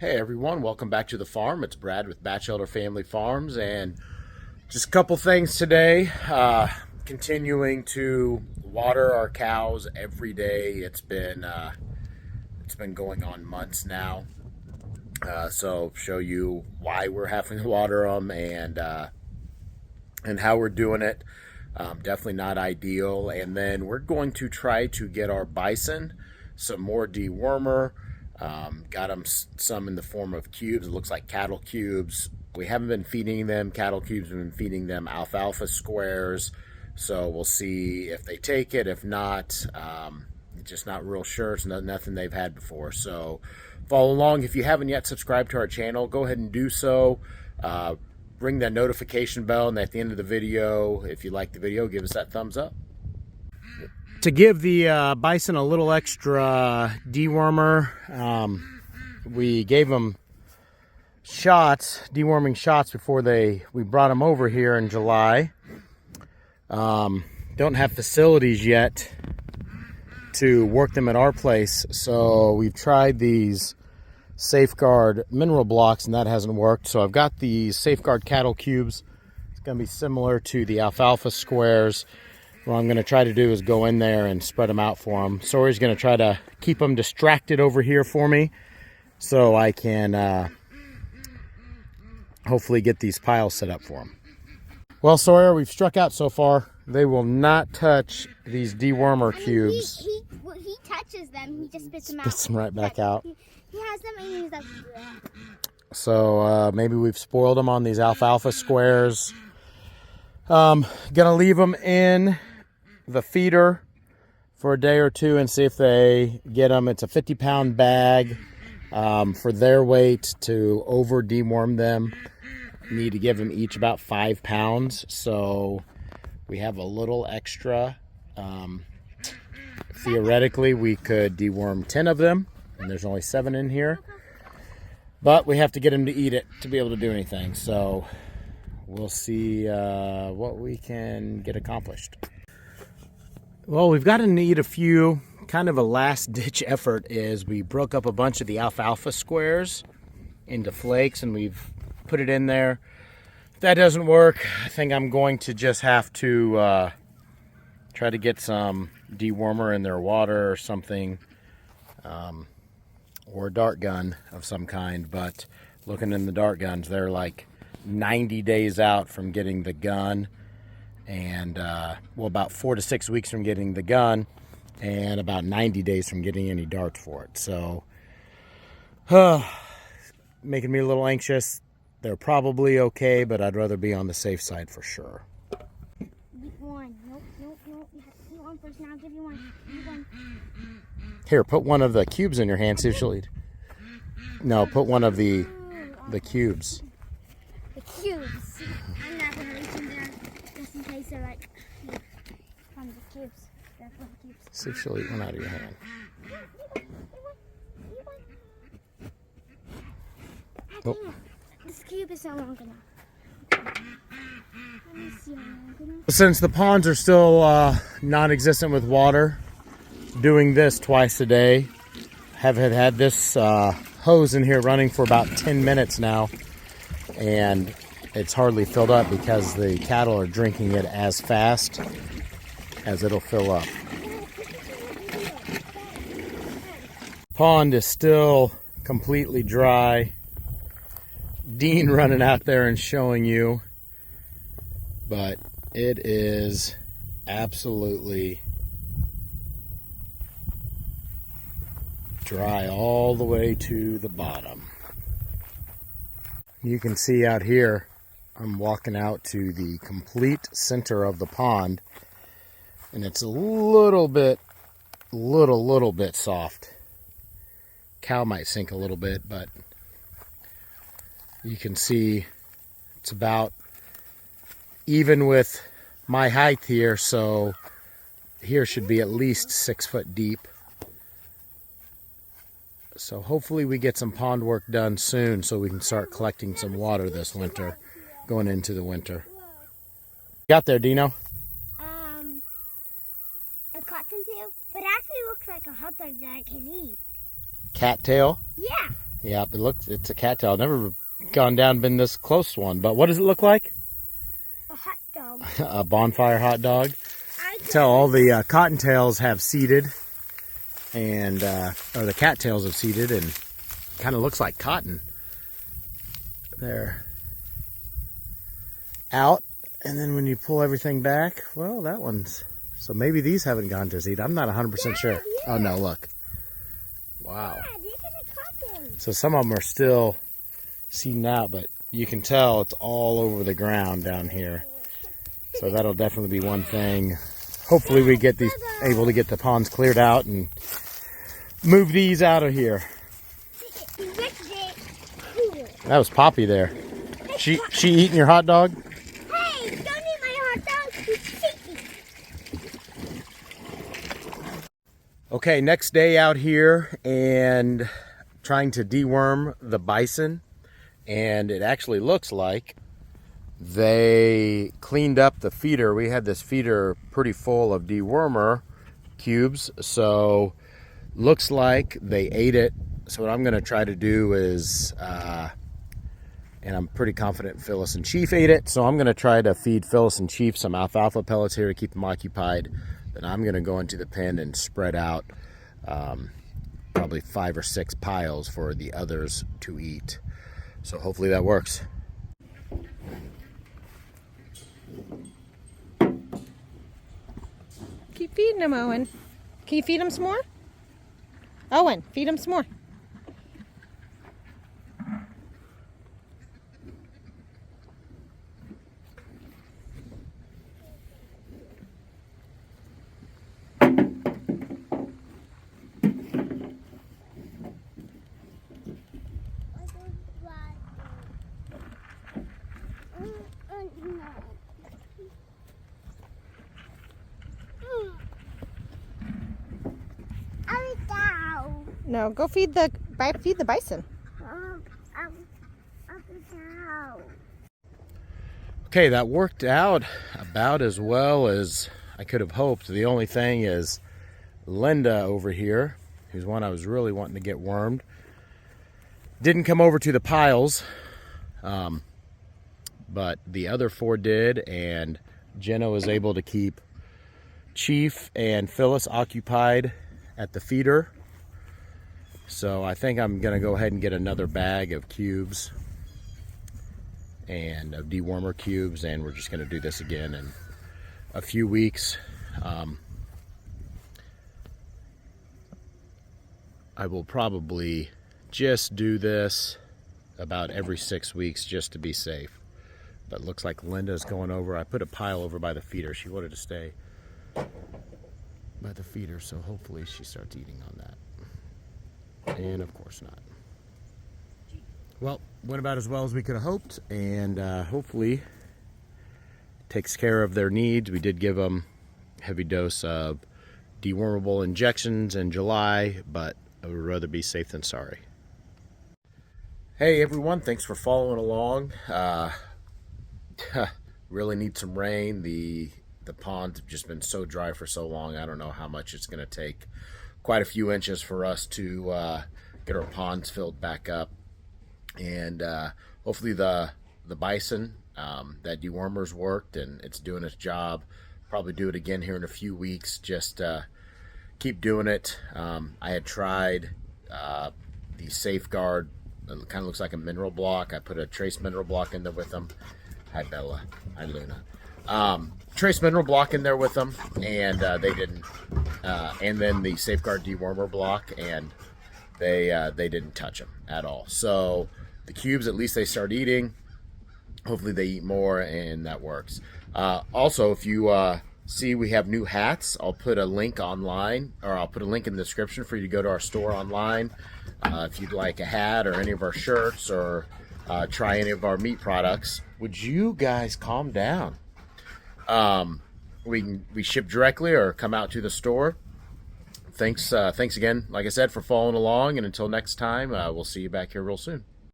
Hey everyone, welcome back to the farm. It's Brad with Batchelder Family Farms, and just a couple things today. Continuing to water our cows every day. It's been going on months now. So show you why we're having to water them and how we're doing it. Definitely not ideal. And then we're going to try to get our bison some more dewormer. Got them some in the form of cubes. It looks like cattle cubes. We haven't been feeding them cattle cubes. We've been feeding them alfalfa squares. So we'll see if they take it. If not, just not real sure. It's nothing they've had before. So follow along. If you haven't yet subscribed to our channel, go ahead and do so. Ring that notification bell, and at the end of the video, if you like the video, give us that thumbs up. To give the bison a little extra dewormer, we gave them deworming shots before we brought them over here in July. Don't have facilities yet to work them at our place, so we've tried these Safeguard mineral blocks and that hasn't worked. So I've got these Safeguard cattle cubes. It's going to be similar to the alfalfa squares. What I'm going to try to do is go in there and spread them out for them. Sawyer's going to try to keep them distracted over here for me so I can hopefully get these piles set up for them. Well, Sawyer, we've struck out so far. They will not touch these dewormer cubes. He touches them, he just spits them out. Spits them right back out. He has them and he's like... Bleh. So maybe we've spoiled them on these alfalfa squares. Gonna leave them in the feeder for a day or two and see if they get them. It's a 50-pound bag. For their weight, to over deworm them, need to give them each about 5 pounds. So we have a little extra. Theoretically, we could deworm 10 of them, and there's only 7 in here. But we have to get them to eat it to be able to do anything. So we'll see what we can get accomplished. Well, we've gotten to eat a few. Kind of a last-ditch effort is we broke up a bunch of the alfalfa squares into flakes, and we've put it in there. If that doesn't work, I think I'm going to just have to try to get some dewormer in their water or something, or a dart gun of some kind. But looking in the dart guns, they're like 90 days out from getting the gun, and well, about 4 to 6 weeks from getting the gun, and about 90 days from getting any darts for it. So making me a little anxious. They're probably okay, but I'd rather be on the safe side for sure. One. Nope. You want first, now I'll give you one. Here, put one of the cubes in your hand, see if she'll eat. No, put one of the cubes. The cubes. I'm not going to reach in there just in case they're like from the cubes. They're from the cubes. See if she'll eat one out of your hand. Oh. This cube is not long enough. Let me see how long enough. Since the ponds are still non-existent with water, doing this twice a day. Have had this hose in here running for about 10 minutes now, and it's hardly filled up because the cattle are drinking it as fast as it'll fill up. Pond is still completely dry. Dean running out there and showing you, but it is absolutely dry all the way to the bottom. You can see out here, I'm walking out to the complete center of the pond, and it's a little bit soft. Cow might sink a little bit, but you can see it's about even with my height here, so here should be at least 6 foot deep. So hopefully we get some pond work done soon so we can start collecting some water this winter, going into the winter. Got there, Dino? A cottontail, but it actually looks like a hot dog that I can eat. Cattail? Yeah. Yeah, it's a cattail. I've never gone down, been this close to one. But what does it look like? A hot dog. A bonfire hot dog. Tell all the cottontails have seeded, and or the cattails have seeded, and kind of looks like cotton. They're out, and then when you pull everything back, well, that one's. So maybe these haven't gone to seed. I'm not 100% sure. Oh no, look. Wow. Yeah, these are the cotton. So some of them are still seeding out, but you can tell it's all over the ground down here. So that'll definitely be one thing. Hopefully we get these, able to get the ponds cleared out and move these out of here. That was Poppy there. She eating your hot dog? Hey, don't eat my hot dog. It's sticky. Okay, next day out here and trying to deworm the bison, and it actually looks like they cleaned up the feeder. We had this feeder pretty full of dewormer cubes, so looks like they ate it. So what I'm going to try to do is, and I'm pretty confident Phyllis and Chief ate it, so I'm going to try to feed Phyllis and Chief some alfalfa pellets here to keep them occupied. Then I'm going to go into the pen and spread out probably 5 or 6 piles for the others to eat. So hopefully that works. Keep feeding them, Owen. Can you feed them some more? Owen, feed them some more. No, go feed the bison. Okay, that worked out about as well as I could have hoped. The only thing is Linda over here, who's one I was really wanting to get wormed, didn't come over to the piles, but the other 4 did, and Jenna was able to keep Chief and Phyllis occupied at the feeder. So I think I'm going to go ahead and get another bag of cubes and of dewormer cubes, and we're just going to do this again in a few weeks. I will probably just do this about every 6 weeks just to be safe. But it looks like Linda's going over. I put a pile over by the feeder. She wanted to stay by the feeder, so hopefully she starts eating on that. And of course not. Well, went about as well as we could have hoped, and hopefully takes care of their needs. We did give them a heavy dose of dewormable injections in July, but I would rather be safe than sorry. Hey everyone, thanks for following along. Really need some rain. The ponds have just been so dry for so long. I don't know how much it's going to take. Quite a few inches for us to get our ponds filled back up, and hopefully the bison, that dewormer's worked and it's doing its job. Probably do it again here in a few weeks. Just keep doing it. I had tried the Safeguard. It kind of looks like a mineral block. I put a trace mineral block in there with them. Hi Bella. Hi Luna. Trace mineral block in there with them, and they didn't. And then the Safeguard dewormer block, and they didn't touch them at all. So the cubes, at least they start eating. Hopefully they eat more, and that works. Also, if you see we have new hats, I'll put a link online, or I'll put a link in the description for you to go to our store online. If you'd like a hat or any of our shirts, or try any of our meat products, would you guys calm down? We ship directly or come out to the store. Thanks again, like I said, for following along, and until next time, we'll see you back here real soon.